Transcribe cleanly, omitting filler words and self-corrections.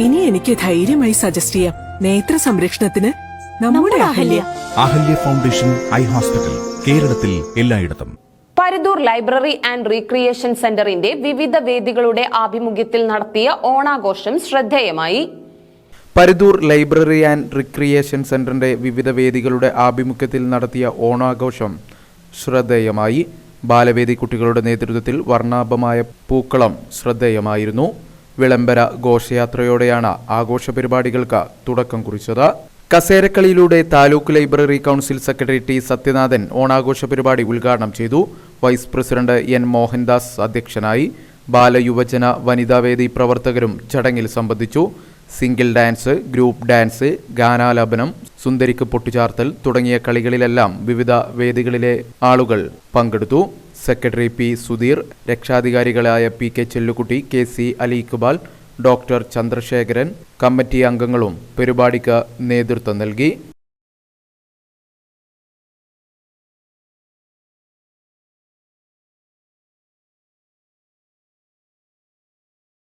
ഇനി എനിക്ക് ധൈര്യമായി സജസ്റ്റ് ചെയ്യാം. നേത്ര സംരക്ഷണത്തിന് നമ്മുടെ Ahalya. Ahalya foundation eye hospital, കേരളത്തിൽ എല്ലായിടത്തും. പരിദൂർ ലൈബ്രറി ആൻഡ് റീക്രിയേഷൻ സെന്ററിന്റെ വിവിധ വേദികളുടെ ആഭിമുഖ്യത്തിൽ നടത്തിയ ഓണാഘോഷം ശ്രദ്ധേയമായി. പരിദൂർ ലൈബ്രറി ആൻഡ് റിക്രിയേഷൻ സെന്ററിന്റെ വിവിധ വേദികളുടെ ആഭിമുഖ്യത്തിൽ നടത്തിയ ഓണാഘോഷം ശ്രദ്ധേയമായി. ബാലവേദി കുട്ടികളുടെ നേതൃത്വത്തിൽ വർണ്ണാഭമായ പൂക്കളം ശ്രദ്ധേയമായിരുന്നു. വിളംബര ഘോഷയാത്രയോടെയാണ് ആഘോഷ പരിപാടികൾക്ക് തുടക്കം കുറിച്ചത്. കസേരക്കളിയിലൂടെ taluk library council secretary T Sathyanathan ഓണാഘോഷ പരിപാടി ഉദ്ഘാടനം ചെയ്തു. വൈസ് പ്രസിഡന്റ് എൻ മോഹൻദാസ് അധ്യക്ഷനായി. ബാലയുവജന വനിതാവേദി പ്രവർത്തകരും ചടങ്ങിൽ സംബന്ധിച്ചു. സിംഗിൾ ഡാൻസ്, ഗ്രൂപ്പ് ഡാൻസ്, ഗാനാലാപനം, സുന്ദരിക്ക് പൊട്ടുചാർത്തൽ തുടങ്ങിയ കളികളിലെല്ലാം വിവിധ വേദികളിലെ ആളുകൾ പങ്കെടുത്തു. സെക്രട്ടറി പി സുധീർ, രക്ഷാധികാരികളായ P K Chellukutty, K C Ali Iqbal, doctor Chandrasekharan, committee അംഗങ്ങളും പരിപാടിക്ക് നേതൃത്വം നൽകി.